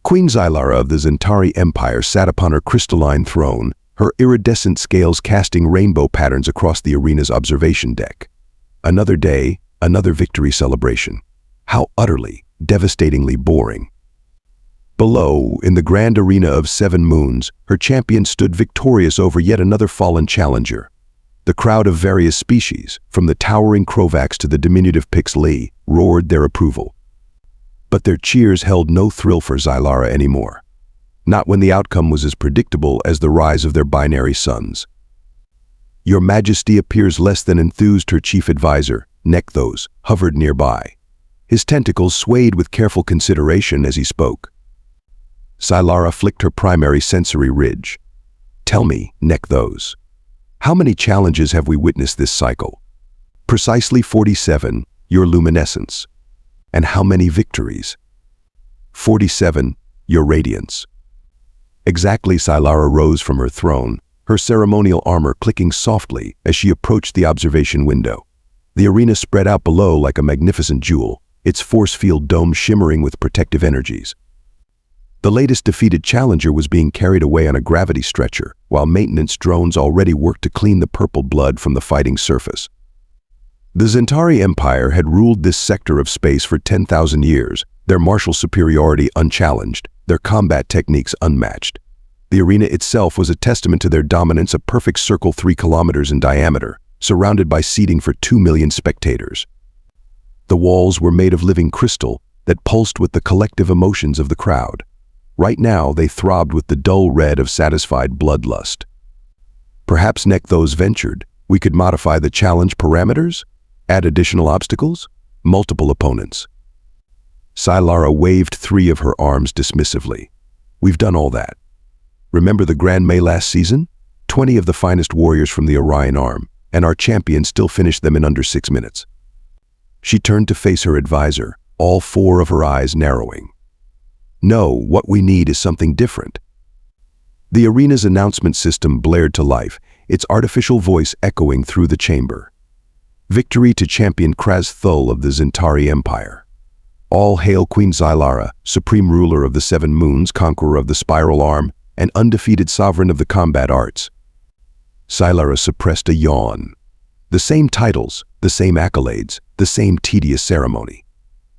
Queen Xylara of the Zentari Empire sat upon her crystalline throne, her iridescent scales casting rainbow patterns across the arena's observation deck. Another day, another victory celebration. How utterly, devastatingly boring. Below, in the grand arena of 7 moons, her champion stood victorious over yet another fallen challenger. The crowd of various species, from the towering Krovax to the diminutive Pixley, roared their approval. But their cheers held no thrill for Xylara anymore. Not when the outcome was as predictable as the rise of their binary sons. Your Majesty appears less than enthused, her chief advisor, Nekthos, hovered nearby. His tentacles swayed with careful consideration as he spoke. Xylara flicked her primary sensory ridge. Tell me, Nekthos, how many challenges have we witnessed this cycle? Precisely 47, your luminescence. And how many victories? 47, your radiance. Exactly. Xylara rose from her throne, her ceremonial armor clicking softly as she approached the observation window. The arena spread out below like a magnificent jewel, its force field dome shimmering with protective energies. The latest defeated challenger was being carried away on a gravity stretcher, while maintenance drones already worked to clean the purple blood from the fighting surface. The Zentari Empire had ruled this sector of space for 10,000 years, their martial superiority unchallenged, their combat techniques unmatched. The arena itself was a testament to their dominance, a perfect circle 3 kilometers in diameter, surrounded by seating for 2 million spectators. The walls were made of living crystal that pulsed with the collective emotions of the crowd. Right now, they throbbed with the dull red of satisfied bloodlust. Perhaps Nekthos ventured, we could modify the challenge parameters? Add additional obstacles? Multiple opponents. Xylara waved 3 of her arms dismissively. We've done all that. Remember the Grand May last season? 20 of the finest warriors from the Orion arm, and our champion still finished them in under 6 minutes. She turned to face her advisor, all 4 of her eyes narrowing. No, what we need is something different. The arena's announcement system blared to life, its artificial voice echoing through the chamber. Victory to champion Kraz'Thull of the Zentari Empire. All hail Queen Xylara, supreme ruler of the 7 moons, conqueror of the spiral arm, and undefeated sovereign of the combat arts. Xylara suppressed a yawn. The same titles, the same accolades, the same tedious ceremony.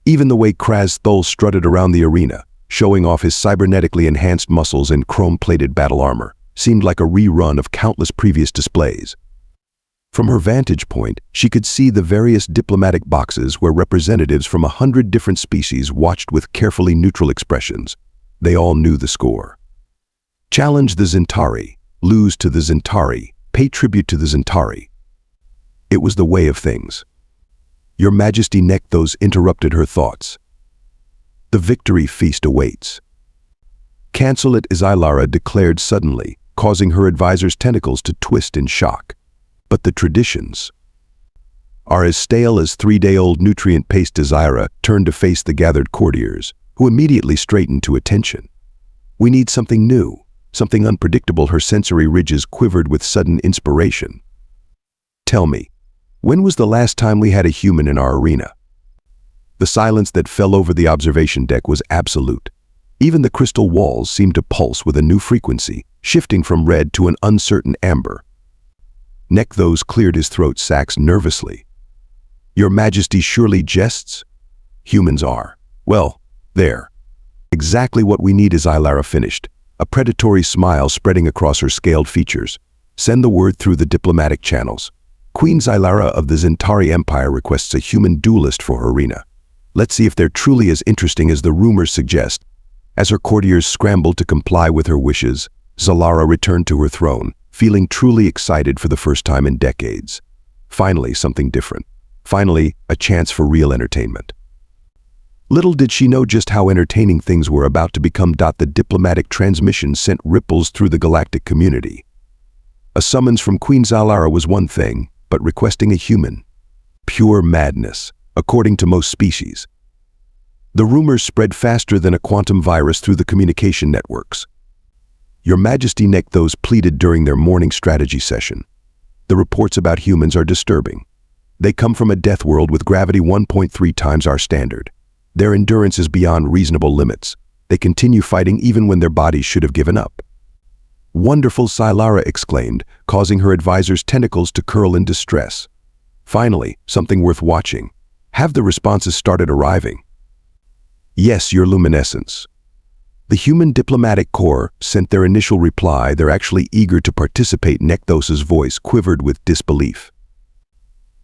Even the way Kraz'Thull strutted around the arena, showing off his cybernetically enhanced muscles and chrome-plated battle armor, seemed like a rerun of countless previous displays. From her vantage point, she could see the various diplomatic boxes where representatives from 100 different species watched with carefully neutral expressions. They all knew the score. Challenge the Zentari, lose to the Zentari, pay tribute to the Zentari. It was the way of things. Your Majesty, Nekthos interrupted her thoughts. The victory feast awaits. Cancel it, Xylara declared suddenly, causing her advisor's tentacles to twist in shock. But the traditions are as stale as 3-day-old nutrient-paced. Xylara turned to face the gathered courtiers, who immediately straightened to attention. We need something new, something unpredictable. Her sensory ridges quivered with sudden inspiration. Tell me, when was the last time we had a human in our arena? The silence that fell over the observation deck was absolute. Even the crystal walls seemed to pulse with a new frequency, shifting from red to an uncertain amber. Nekthos cleared his throat sacs nervously. Your Majesty surely jests? Humans are. Well, there. Exactly what we need. Xylara finished, a predatory smile spreading across her scaled features. Send the word through the diplomatic channels. Queen Xylara of the Zentari Empire requests a human duelist for her arena. Let's see if they're truly as interesting as the rumors suggest. As her courtiers scrambled to comply with her wishes, Xylara returned to her throne, feeling truly excited for the first time in decades. Finally, something different. Finally, a chance for real entertainment. Little did she know just how entertaining things were about to become. The diplomatic transmission sent ripples through the galactic community. A summons from Queen Xylara was one thing, but requesting a human. Pure madness, according to most species. The rumors spread faster than a quantum virus through the communication networks. Your Majesty, Nekthos pleaded during their morning strategy session. The reports about humans are disturbing. They come from a death world with gravity 1.3 times our standard. Their endurance is beyond reasonable limits. They continue fighting even when their bodies should have given up. "Wonderful," Xylara exclaimed, causing her advisor's tentacles to curl in distress. "Finally, something worth watching. Have the responses started arriving?" "Yes, your luminescence." The human diplomatic corps sent their initial reply. They're actually eager to participate. Nekthos's voice quivered with disbelief.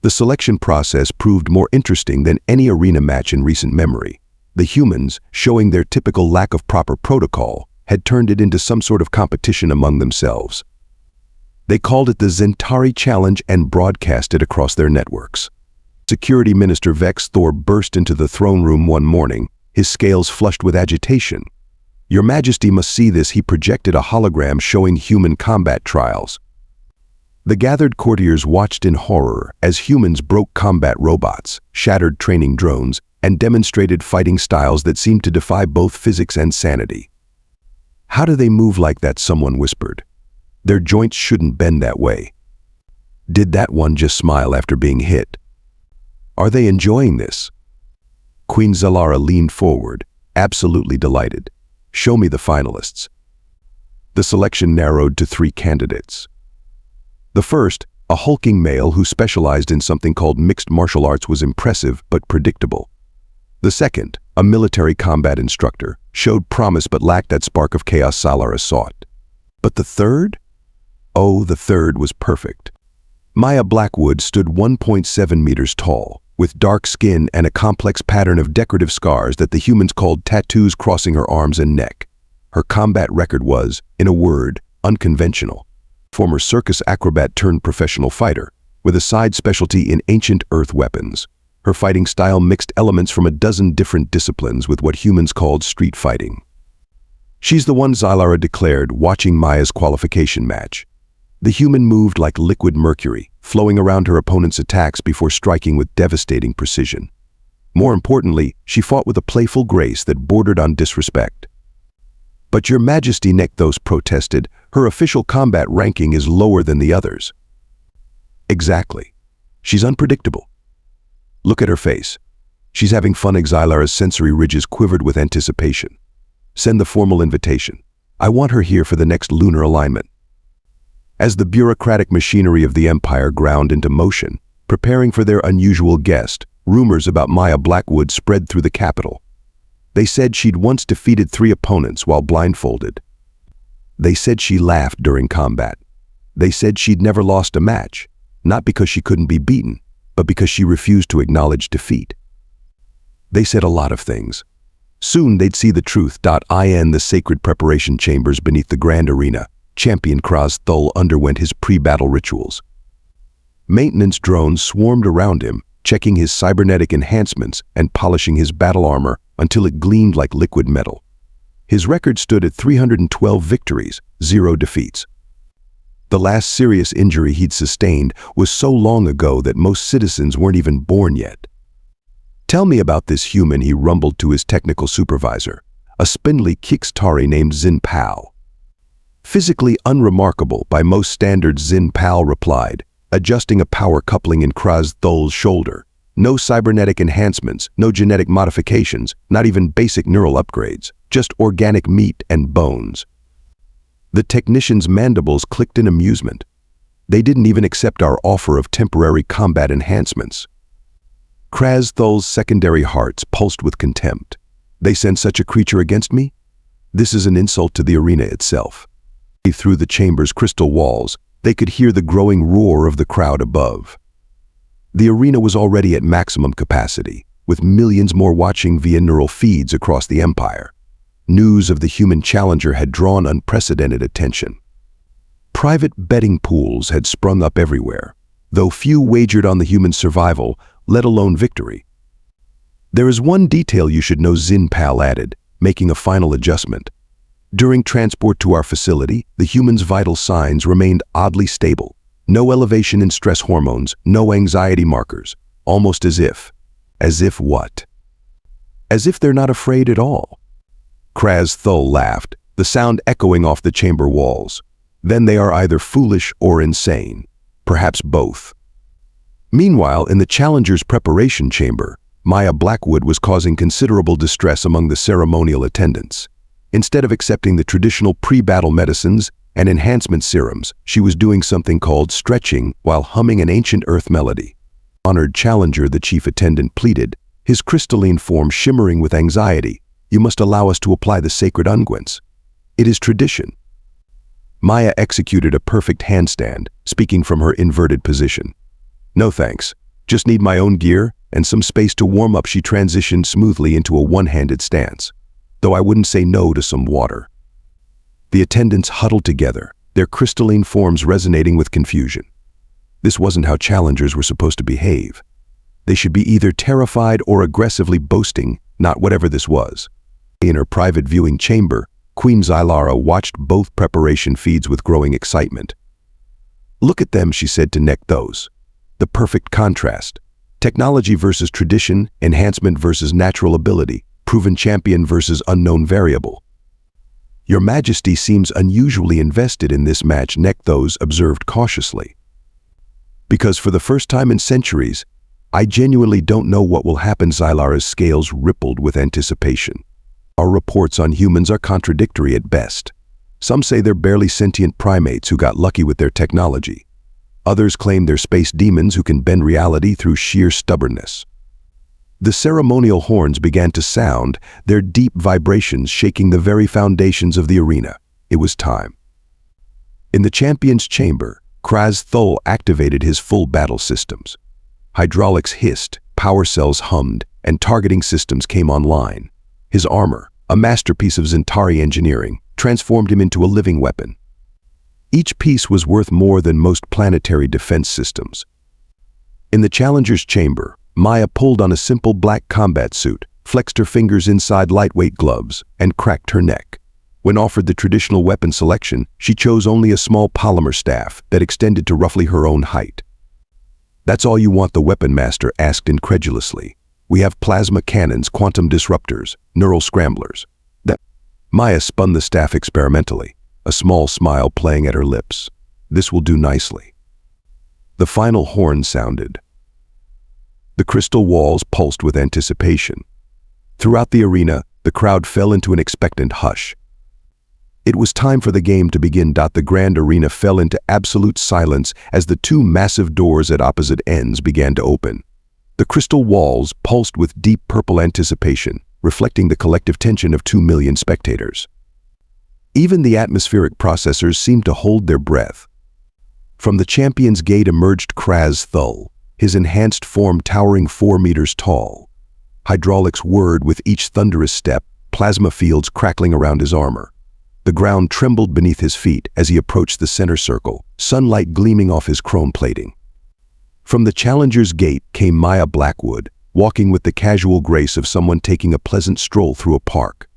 The selection process proved more interesting than any arena match in recent memory. The humans, showing their typical lack of proper protocol, had turned it into some sort of competition among themselves. They called it the Zentari Challenge and broadcast it across their networks. Security Minister Kraz'Thull burst into the throne room one morning, his scales flushed with agitation. "Your Majesty must see this," he projected a hologram showing human combat trials. The gathered courtiers watched in horror as humans broke combat robots, shattered training drones, and demonstrated fighting styles that seemed to defy both physics and sanity. "How do they move like that?" someone whispered. "Their joints shouldn't bend that way." Did that one just smile after being hit? Are they enjoying this? Queen Xylara leaned forward, absolutely delighted. "Show me the finalists." The selection narrowed to 3 candidates. The first, a hulking male who specialized in something called mixed martial arts, was impressive but predictable. The second, a military combat instructor, showed promise but lacked that spark of chaos Xylara sought. But the third? Oh, the third was perfect. Maya Blackwood stood 1.7 meters tall, with dark skin and a complex pattern of decorative scars that the humans called tattoos crossing her arms and neck. Her combat record was, in a word, unconventional. Former circus acrobat turned professional fighter, with a side specialty in ancient earth weapons. Her fighting style mixed elements from a dozen different disciplines with what humans called street fighting. "She's the one," Xylara declared, watching Maya's qualification match. The human moved like liquid mercury, flowing around her opponent's attacks before striking with devastating precision. More importantly, she fought with a playful grace that bordered on disrespect. "But Your Majesty," Nekthos protested, "her official combat ranking is lower than the others." Exactly. She's unpredictable. Look at her face. She's having fun. Xylara's sensory ridges quivered with anticipation. "Send the formal invitation. I want her here for the next lunar alignment." As the bureaucratic machinery of the Empire ground into motion, preparing for their unusual guest, rumors about Maya Blackwood spread through the capital. They said she'd once defeated 3 opponents while blindfolded. They said she laughed during combat. They said she'd never lost a match, not because she couldn't be beaten, but because she refused to acknowledge defeat. They said a lot of things. Soon they'd see the truth. In the sacred preparation chambers beneath the grand arena, champion Kraz'Thull underwent his pre-battle rituals. Maintenance drones swarmed around him, checking his cybernetic enhancements and polishing his battle armor until it gleamed like liquid metal. His record stood at 312 victories, 0 defeats. The last serious injury he'd sustained was so long ago that most citizens weren't even born yet. "Tell me about this human," he rumbled to his technical supervisor, a spindly Kraz'Thull named Zentari. "Physically unremarkable by most standards," Zentari replied, adjusting a power coupling in Kraz'Thull's shoulder. "No cybernetic enhancements, no genetic modifications, not even basic neural upgrades, just organic meat and bones." The technician's mandibles clicked in amusement. They didn't even accept our offer of temporary combat enhancements. Kraz'Thull's secondary hearts pulsed with contempt. "They send such a creature against me? This is an insult to the arena itself." Through the chamber's crystal walls, they could hear the growing roar of the crowd above. The arena was already at maximum capacity, with millions more watching via neural feeds across the Empire. News of the human challenger had drawn unprecedented attention. Private betting pools had sprung up everywhere, though few wagered on the human's survival, let alone victory. "There is one detail you should know," Zentari added, making a final adjustment. "During transport to our facility, the human's vital signs remained oddly stable. No elevation in stress hormones, no anxiety markers, almost as if what? As if they're not afraid at all." Kraz'Thull laughed, the sound echoing off the chamber walls. "Then they are either foolish or insane, perhaps both." Meanwhile, in the challenger's preparation chamber, Maya Blackwood was causing considerable distress among the ceremonial attendants. Instead of accepting the traditional pre-battle medicines and enhancement serums, she was doing something called stretching while humming an ancient earth melody. Honored challenger, the chief attendant pleaded, his crystalline form shimmering with anxiety. You must allow us to apply the sacred unguents. It is tradition. Maya executed a perfect handstand, speaking from her inverted position. No thanks. Just need my own gear and some space to warm up. She transitioned smoothly into a one-handed stance, though I wouldn't say no to some water. The attendants huddled together, their crystalline forms resonating with confusion. This wasn't how challengers were supposed to behave. They should be either terrified or aggressively boasting, not whatever this was. In her private viewing chamber, Queen Xylara watched both preparation feeds with growing excitement. Look at them, she said to Kraz'Thull. The perfect contrast. Technology versus tradition, enhancement versus natural ability, proven champion versus unknown variable. Your Majesty seems unusually invested in this match, Kraz'Thull observed cautiously. Because for the first time in centuries, I genuinely don't know what will happen. Xylara's scales rippled with anticipation. Our reports on humans are contradictory at best. Some say they're barely sentient primates who got lucky with their technology. Others claim they're space demons who can bend reality through sheer stubbornness. The ceremonial horns began to sound, their deep vibrations shaking the very foundations of the arena. It was time. In the champion's chamber, Kraz'Thull activated his full battle systems. Hydraulics hissed, power cells hummed, and targeting systems came online. His armor, a masterpiece of Zentari engineering, transformed him into a living weapon. Each piece was worth more than most planetary defense systems. In the challenger's chamber, Maya pulled on a simple black combat suit, flexed her fingers inside lightweight gloves, and cracked her neck. When offered the traditional weapon selection, she chose only a small polymer staff that extended to roughly her own height. That's all you want? The weapon master asked incredulously. We have plasma cannons, quantum disruptors, neural scramblers. Maya spun the staff experimentally, a small smile playing at her lips. This will do nicely. The final horn sounded. The crystal walls pulsed with anticipation. Throughout the arena, the crowd fell into an expectant hush. It was time for the game to begin. The grand arena fell into absolute silence as the two massive doors at opposite ends began to open. The crystal walls pulsed with deep purple anticipation, reflecting the collective tension of 2 million spectators. Even the atmospheric processors seemed to hold their breath. From the champion's gate emerged Kraz'Thull, his enhanced form towering 4 meters tall. Hydraulics whirred with each thunderous step, plasma fields crackling around his armor. The ground trembled beneath his feet as he approached the center circle, sunlight gleaming off his chrome plating. From the challenger's gate came Maya Blackwood, walking with the casual grace of someone taking a pleasant stroll through a park.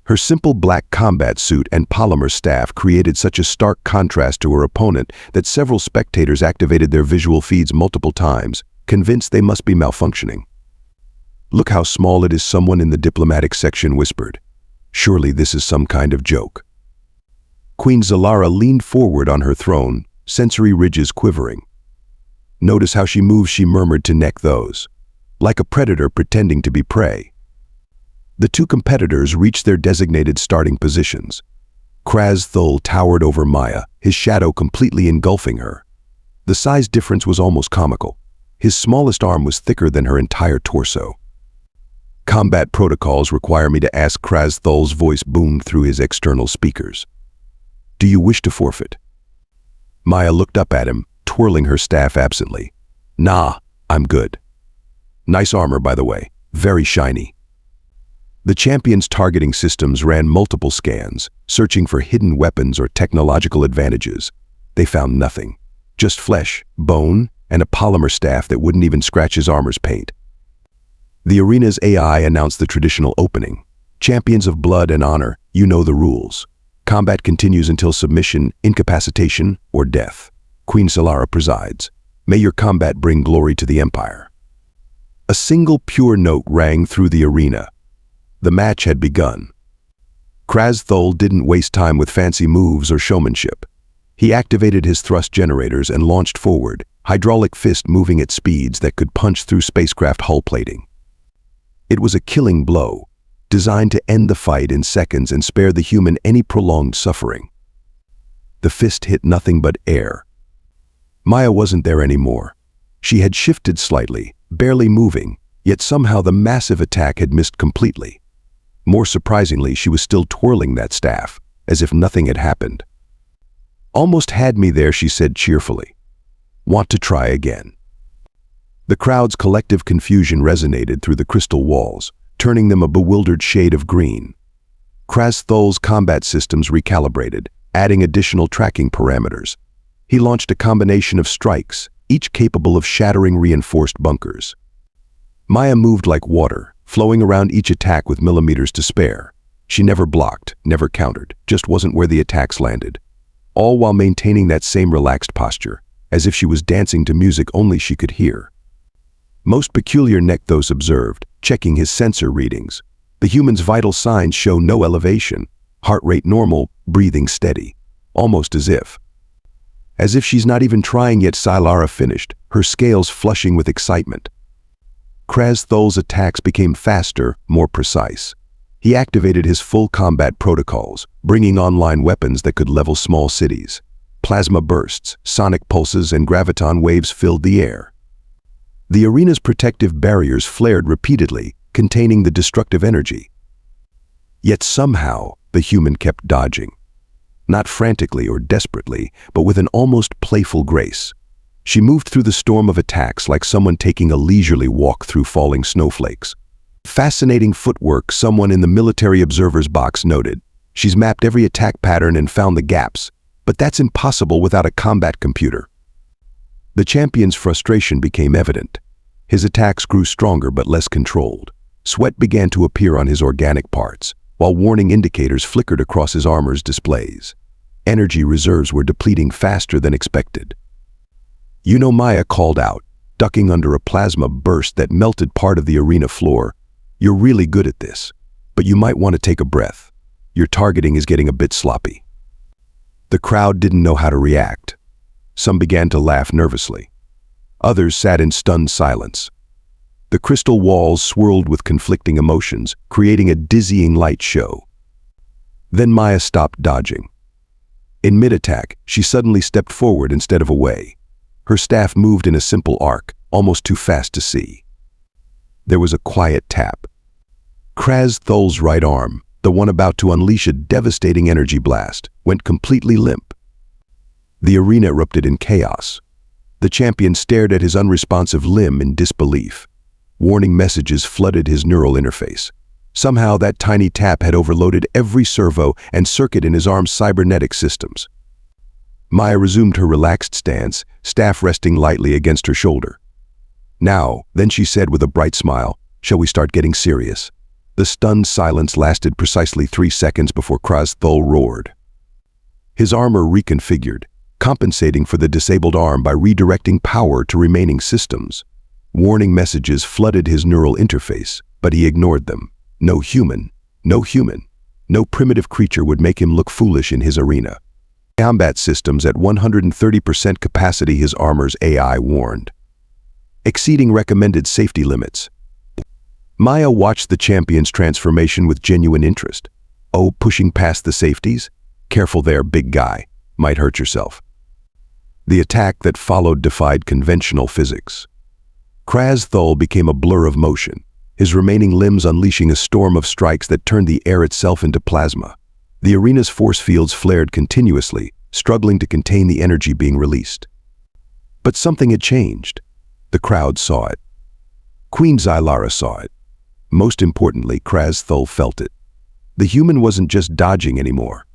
Her simple black combat suit and polymer staff created such a stark contrast to her opponent that several spectators activated their visual feeds multiple times, convinced they must be malfunctioning. Look how small it is, someone in the diplomatic section whispered. Surely this is some kind of joke. Queen Xylara leaned forward on her throne, sensory ridges quivering. Notice how she moves, she murmured to Kraz'Thull, like a predator pretending to be prey. The two competitors reached their designated starting positions. Kraz'Thull towered over Maya, his shadow completely engulfing her. The size difference was almost comical. His smallest arm was thicker than her entire torso. Combat protocols require me to ask. Kraz'Thull's voice boomed through his external speakers. Do you wish to forfeit? Maya looked up at him, twirling her staff absently. Nah, I'm good. Nice armor, by the way, very shiny. The champion's targeting systems ran multiple scans, searching for hidden weapons or technological advantages. They found nothing, just flesh, bone, and a polymer staff that wouldn't even scratch his armor's paint. The arena's AI announced the traditional opening. Champions of blood and honor, you know the rules. Combat continues until submission, incapacitation, or death. Queen Xylara presides. May your combat bring glory to the Empire. A single pure note rang through the arena. The match had begun. Kraz'Thull didn't waste time with fancy moves or showmanship. He activated his thrust generators and launched forward, hydraulic fist moving at speeds that could punch through spacecraft hull plating. It was a killing blow, designed to end the fight in seconds and spare the human any prolonged suffering. The fist hit nothing but air. Maya wasn't there anymore. She had shifted slightly, barely moving, yet somehow the massive attack had missed completely. More surprisingly, she was still twirling that staff, as if nothing had happened. "Almost had me there," she said cheerfully. "Want to try again?" The crowd's collective confusion resonated through the crystal walls, turning them a bewildered shade of green. Kraz'Thull's combat systems recalibrated, adding additional tracking parameters. He launched a combination of strikes, each capable of shattering reinforced bunkers. Maya moved like water, flowing around each attack with millimeters to spare. She never blocked, never countered, just wasn't where the attacks landed. All while maintaining that same relaxed posture, as if she was dancing to music only she could hear. Most peculiar, Nekthos observed, checking his sensor readings. The human's vital signs show no elevation, heart rate normal, breathing steady, almost as if she's not even trying yet. Xylara finished, her scales flushing with excitement. Kraz'Thull's attacks became faster, more precise. He activated his full combat protocols, bringing online weapons that could level small cities. Plasma bursts, sonic pulses, and graviton waves filled the air. The arena's protective barriers flared repeatedly, containing the destructive energy. Yet somehow, the human kept dodging. Not frantically or desperately, but with an almost playful grace. She moved through the storm of attacks like someone taking a leisurely walk through falling snowflakes. Fascinating footwork, someone in the military observer's box noted. She's mapped every attack pattern and found the gaps, but that's impossible without a combat computer. The champion's frustration became evident. His attacks grew stronger but less controlled. Sweat began to appear on his organic parts, while warning indicators flickered across his armor's displays. Energy reserves were depleting faster than expected. "You know," Maya called out, ducking under a plasma burst that melted part of the arena floor, "you're really good at this, but you might want to take a breath. Your targeting is getting a bit sloppy." The crowd didn't know how to react. Some began to laugh nervously. Others sat in stunned silence. The crystal walls swirled with conflicting emotions, creating a dizzying light show. Then Maya stopped dodging. In mid-attack, she suddenly stepped forward instead of away. Her staff moved in a simple arc, almost too fast to see. There was a quiet tap. Kraz'Thull's right arm, the one about to unleash a devastating energy blast, went completely limp. The arena erupted in chaos. The champion stared at his unresponsive limb in disbelief. Warning messages flooded his neural interface. Somehow that tiny tap had overloaded every servo and circuit in his arm's cybernetic systems. Maya resumed her relaxed stance, staff resting lightly against her shoulder. "Now," then she said with a bright smile, "shall we start getting serious?" The stunned silence lasted precisely 3 seconds before Kraz'Thull roared. His armor reconfigured, compensating for the disabled arm by redirecting power to remaining systems. Warning messages flooded his neural interface, but he ignored them. No human, no primitive creature would make him look foolish in his arena. Combat systems at 130% capacity, his armor's AI warned. Exceeding recommended safety limits. Maya watched the champion's transformation with genuine interest. Oh, pushing past the safeties? Careful there, big guy. Might hurt yourself. The attack that followed defied conventional physics. Kraz'Thull became a blur of motion, his remaining limbs unleashing a storm of strikes that turned the air itself into plasma. The arena's force fields flared continuously, struggling to contain the energy being released. But something had changed. The crowd saw it. Queen Xylara saw it. Most importantly, Kraz'Thull felt it. The human wasn't just dodging anymore.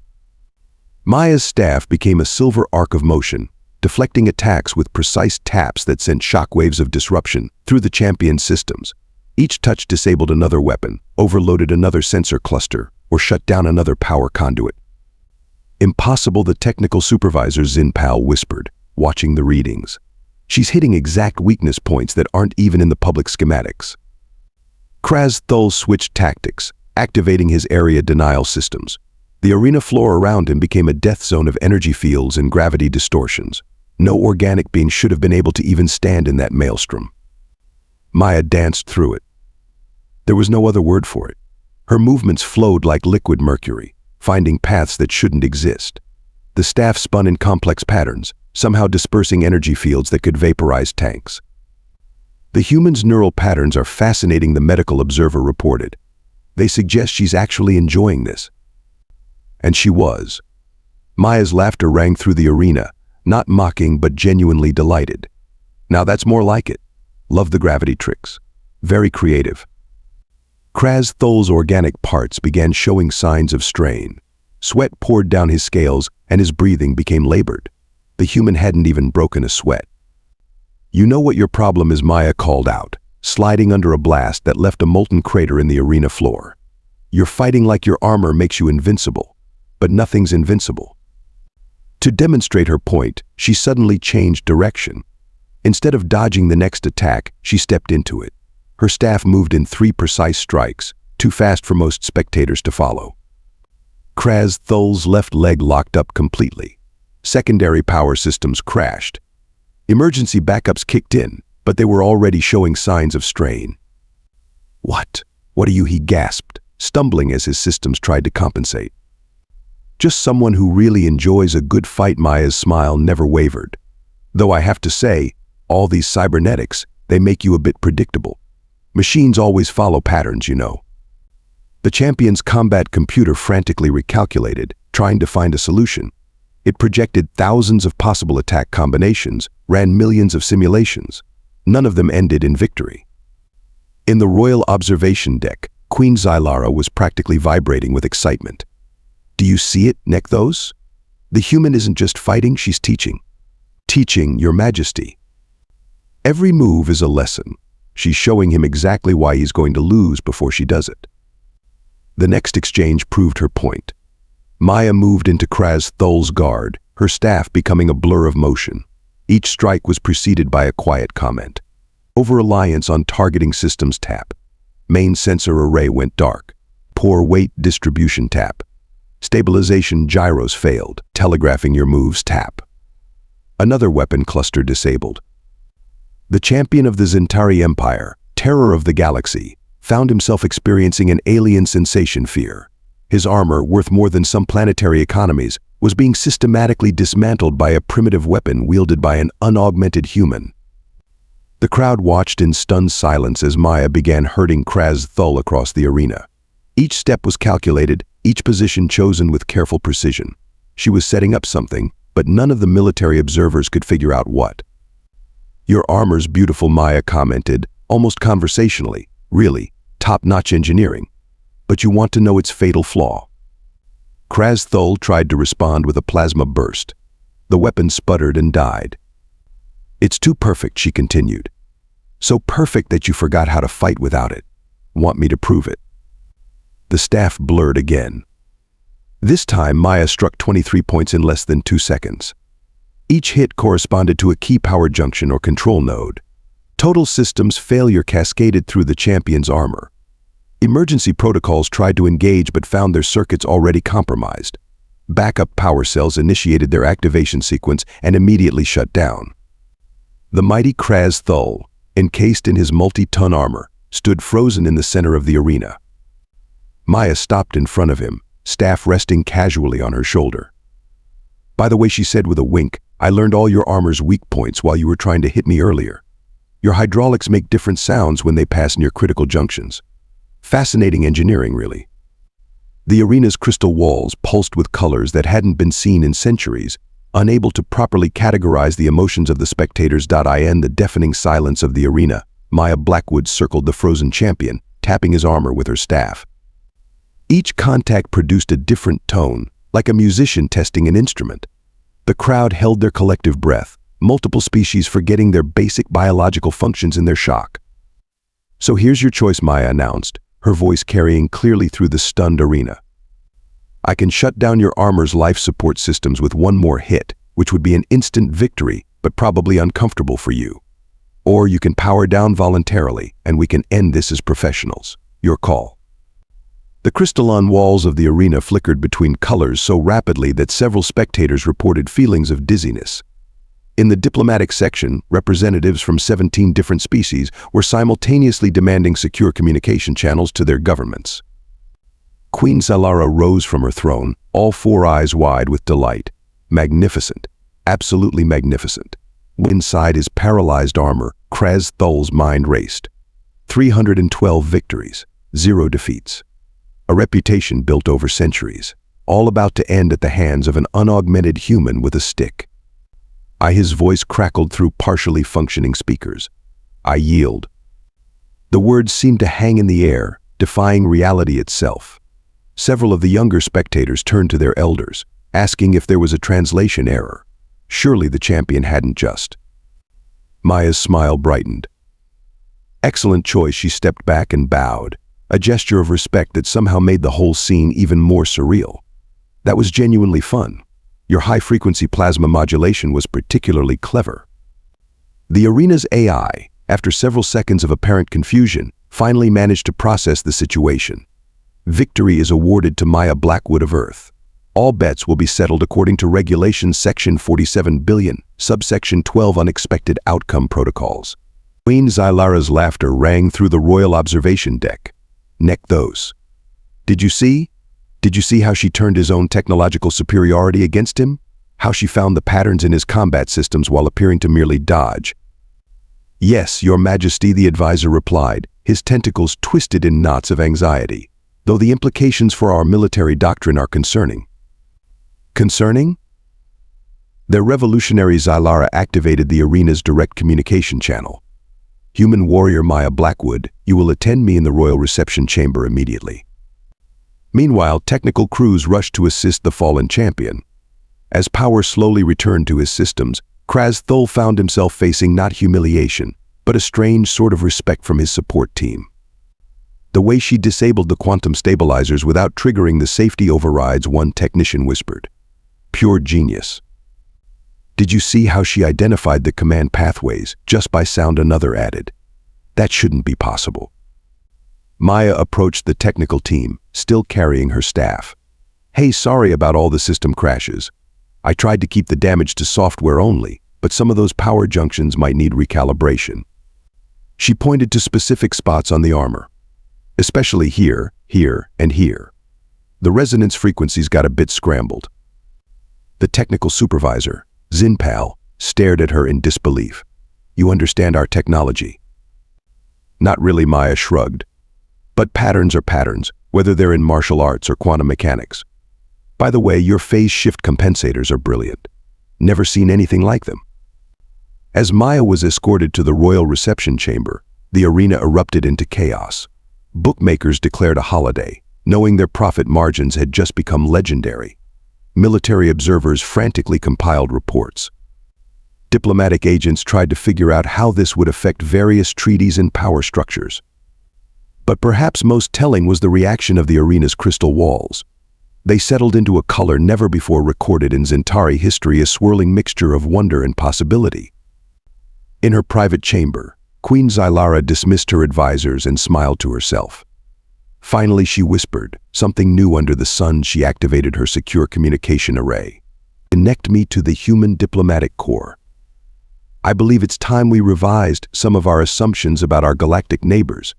Maya's staff became a silver arc of motion, deflecting attacks with precise taps that sent shockwaves of disruption through the champion's systems. Each touch disabled another weapon, overloaded another sensor cluster, or shut down another power conduit. "Impossible," the technical supervisor Zinpal whispered, watching the readings. "She's hitting exact weakness points that aren't even in the public schematics." Kraz'Thull switched tactics, activating his area denial systems. The arena floor around him became a death zone of energy fields and gravity distortions. No organic being should have been able to even stand in that maelstrom. Maya danced through it. There was no other word for it. Her movements flowed like liquid mercury, finding paths that shouldn't exist. The staff spun in complex patterns, somehow dispersing energy fields that could vaporize tanks. The human's neural patterns are fascinating, the medical observer reported. They suggest she's actually enjoying this. And she was. Maya's laughter rang through the arena, not mocking but genuinely delighted. Now that's more like it. Love the gravity tricks. Very creative. Kraz'Thull's organic parts began showing signs of strain. Sweat poured down his scales and his breathing became labored. The human hadn't even broken a sweat. "You know what your problem is," Maya called out, sliding under a blast that left a molten crater in the arena floor. "You're fighting like your armor makes you invincible, but nothing's invincible." To demonstrate her point, she suddenly changed direction. Instead of dodging the next attack, she stepped into it. Her staff moved in 3 precise strikes, too fast for most spectators to follow. Kraz'Thull's left leg locked up completely. Secondary power systems crashed. Emergency backups kicked in, but they were already showing signs of strain. "What? What are you?" he gasped, stumbling as his systems tried to compensate. "Just someone who really enjoys a good fight." Maya's smile never wavered. "Though I have to say, all these cybernetics, they make you a bit predictable. Machines always follow patterns, you know." The champion's combat computer frantically recalculated, trying to find a solution. It projected thousands of possible attack combinations, ran millions of simulations. None of them ended in victory. In the royal observation deck, Queen Xylara was practically vibrating with excitement. "Do you see it, Nekthos? The human isn't just fighting, she's teaching. Teaching, Your Majesty. Every move is a lesson. She's showing him exactly why he's going to lose before she does it." The next exchange proved her point. Maya moved into Kraz'Thull's guard, her staff becoming a blur of motion. Each strike was preceded by a quiet comment. Over-reliance on targeting systems tap. Main sensor array went dark. Poor weight distribution tap. Stabilization gyros failed, telegraphing your moves tap. Another weapon cluster disabled. The champion of the Zentari Empire, terror of the galaxy, found himself experiencing an alien sensation fear. His armor, worth more than some planetary economies, was being systematically dismantled by a primitive weapon wielded by an unaugmented human. The crowd watched in stunned silence as Maya began herding Kraz'Thull across the arena. Each step was calculated, each position chosen with careful precision. She was setting up something, but none of the military observers could figure out what. "Your armor's beautiful," Maya commented, almost conversationally. "Really, top-notch engineering. But you want to know its fatal flaw." Kraz'Thull tried to respond with a plasma burst. The weapon sputtered and died. "It's too perfect," she continued. "So perfect that you forgot how to fight without it. Want me to prove it?" The staff blurred again. This time, Maya struck 23 points in less than 2 seconds. Each hit corresponded to a key power junction or control node. Total systems failure cascaded through the champion's armor. Emergency protocols tried to engage but found their circuits already compromised. Backup power cells initiated their activation sequence and immediately shut down. The mighty Kraz'Thull, encased in his multi-ton armor, stood frozen in the center of the arena. Maya stopped in front of him, staff resting casually on her shoulder. "By the way," she said with a wink, "I learned all your armor's weak points while you were trying to hit me earlier. Your hydraulics make different sounds when they pass near critical junctions. Fascinating engineering, really." The arena's crystal walls pulsed with colors that hadn't been seen in centuries, unable to properly categorize the emotions of the spectators. In the deafening silence of the arena, Maya Blackwood circled the frozen champion, tapping his armor with her staff. Each contact produced a different tone, like a musician testing an instrument. The crowd held their collective breath, multiple species forgetting their basic biological functions in their shock. "So here's your choice," Maya announced, her voice carrying clearly through the stunned arena. "I can shut down your armor's life support systems with one more hit, which would be an instant victory, but probably uncomfortable for you. Or you can power down voluntarily, and we can end this as professionals. Your call." The crystalline walls of the arena flickered between colors so rapidly that several spectators reported feelings of dizziness. In the diplomatic section, representatives from 17 different species were simultaneously demanding secure communication channels to their governments. Queen Xylara rose from her throne, all four eyes wide with delight. Magnificent. Absolutely magnificent. Inside his paralyzed armor, Kraz'Thull's mind raced. 312 victories, 0 defeats. A reputation built over centuries, all about to end at the hands of an unaugmented human with a stick. His voice crackled through partially functioning speakers. I yield. The words seemed to hang in the air, defying reality itself. Several of the younger spectators turned to their elders, asking if there was a translation error. Surely the champion hadn't just. Maya's smile brightened. Excellent choice. She stepped back and bowed, a gesture of respect that somehow made the whole scene even more surreal. That was genuinely fun. Your high-frequency plasma modulation was particularly clever. The arena's AI, after several seconds of apparent confusion, finally managed to process the situation. Victory is awarded to Maya Blackwood of Earth. All bets will be settled according to Regulations Section 47 billion, subsection 12 Unexpected Outcome Protocols. Queen Xylara's laughter rang through the royal observation deck. Neck those. Did you see? Did you see how she turned his own technological superiority against him? How she found the patterns in his combat systems while appearing to merely dodge? Yes, Your Majesty, the advisor replied, his tentacles twisted in knots of anxiety, though the implications for our military doctrine are concerning. Concerning? Their revolutionary Xylara activated the arena's direct communication channel. Human warrior Maya Blackwood, you will attend me in the royal reception chamber immediately. Meanwhile, technical crews rushed to assist the fallen champion. As power slowly returned to his systems, Kraz'Thull found himself facing not humiliation, but a strange sort of respect from his support team. The way she disabled the quantum stabilizers without triggering the safety overrides, one technician whispered. Pure genius. Did you see how she identified the command pathways just by sound? Another added. That shouldn't be possible. Maya approached the technical team, still carrying her staff. Hey, sorry about all the system crashes. I tried to keep the damage to software only, but some of those power junctions might need recalibration. She pointed to specific spots on the armor. Especially here, here, and here. The resonance frequencies got a bit scrambled. The technical supervisor, Zinpal, stared at her in disbelief. You understand our technology? Not really, Maya shrugged. But patterns are patterns, whether they're in martial arts or quantum mechanics. By the way, your phase shift compensators are brilliant. Never seen anything like them. As Maya was escorted to the royal reception chamber, the arena erupted into chaos. Bookmakers declared a holiday, knowing their profit margins had just become legendary. Military observers frantically compiled reports. Diplomatic agents tried to figure out how this would affect various treaties and power structures. But perhaps most telling was the reaction of the arena's crystal walls. They settled into a color never before recorded in Zentari history, a swirling mixture of wonder and possibility. In her private chamber, Queen Xylara dismissed her advisors and smiled to herself. Finally, she whispered, something new under the sun. She activated her secure communication array. Connect me to the human diplomatic corps. I believe it's time we revised some of our assumptions about our galactic neighbors.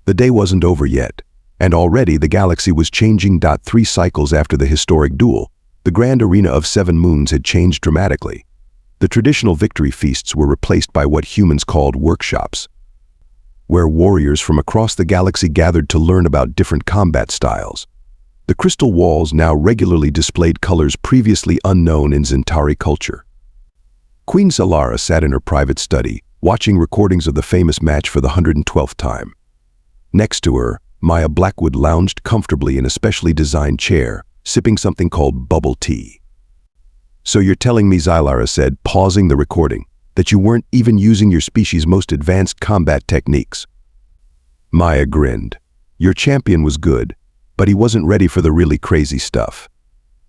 The day wasn't over yet, and already the galaxy was changing. 3 cycles after the historic duel, the grand arena of 7 moons had changed dramatically. The traditional victory feasts were replaced by what humans called workshops, where warriors from across the galaxy gathered to learn about different combat styles. The crystal walls now regularly displayed colors previously unknown in Zentari culture. Queen Xylara sat in her private study, watching recordings of the famous match for the 112th time. Next to her, Maya Blackwood lounged comfortably in a specially designed chair, sipping something called bubble tea. So you're telling me, Xylara said, pausing the recording, that you weren't even using your species' most advanced combat techniques? Maya grinned. Your champion was good, but he wasn't ready for the really crazy stuff.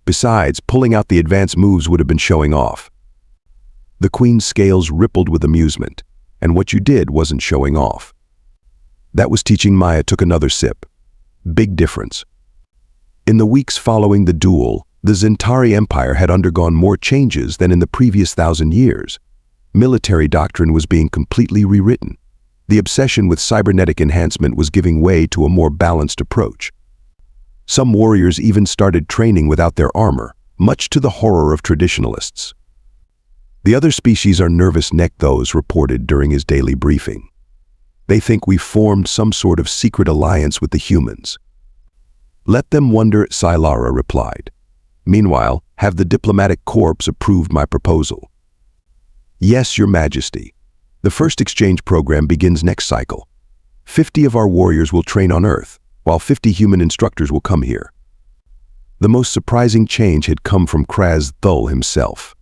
Besides, pulling out the advanced moves would have been showing off. The Queen's scales rippled with amusement, and what you did wasn't showing off. That was teaching. Maya took another sip. Big difference. In the weeks following the duel, the Zentari Empire had undergone more changes than in the previous 1,000 years. Military doctrine was being completely rewritten. The obsession with cybernetic enhancement was giving way to a more balanced approach. Some warriors even started training without their armor, much to the horror of traditionalists. The other species are nervous neck, those reported during his daily briefing. They think we've formed some sort of secret alliance with the humans. Let them wonder, Xylara replied. Meanwhile, have the diplomatic corps approved my proposal? Yes, Your Majesty. The first exchange program begins next cycle. 50 of our warriors will train on Earth, while 50 human instructors will come here. The most surprising change had come from Kraz'Thull himself.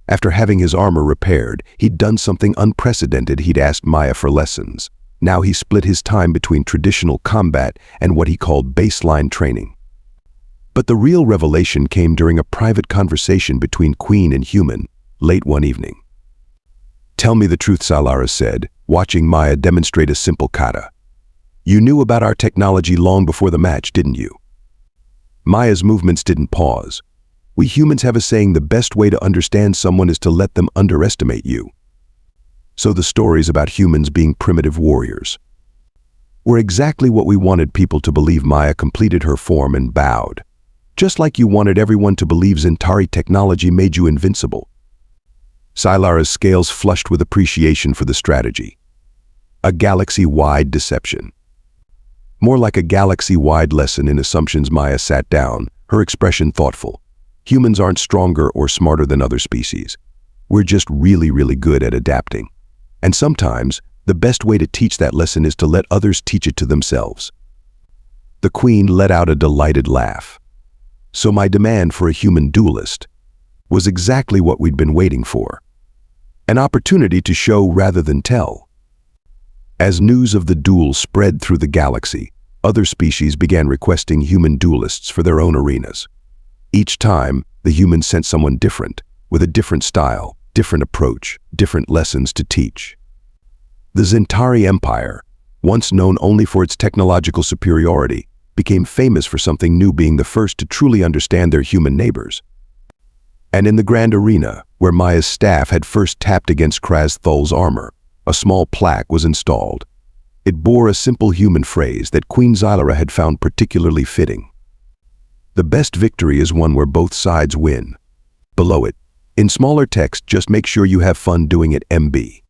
After having his armor repaired, he'd done something unprecedented. He'd asked Maya for lessons. Now he split his time between traditional combat and what he called baseline training. But the real revelation came during a private conversation between Queen and human, late one evening. Tell me the truth, Xylara said, watching Maya demonstrate a simple kata. You knew about our technology long before the match, didn't you? Maya's movements didn't pause. We humans have a saying, the best way to understand someone is to let them underestimate you. So the stories about humans being primitive warriors were exactly what we wanted people to believe. Maya completed her form and bowed. Just like you wanted everyone to believe Zentari technology made you invincible. Xylara's scales flushed with appreciation for the strategy. A galaxy-wide deception. More like a galaxy-wide lesson in assumptions. Maya sat down, her expression thoughtful. Humans aren't stronger or smarter than other species. We're just really, really good at adapting. And sometimes, the best way to teach that lesson is to let others teach it to themselves. The Queen let out a delighted laugh. So my demand for a human duelist was exactly what we'd been waiting for. An opportunity to show rather than tell. As news of the duel spread through the galaxy, other species began requesting human duelists for their own arenas. Each time, the humans sent someone different, with a different style, different approach, different lessons to teach. The Zentari Empire, once known only for its technological superiority, became famous for something new, being the first to truly understand their human neighbors. And in the grand arena, where Maya's staff had first tapped against Kraz'Thull's armor, a small plaque was installed. It bore a simple human phrase that Queen Xylara had found particularly fitting. The best victory is one where both sides win. Below it, in smaller text, just make sure you have fun doing it, MB.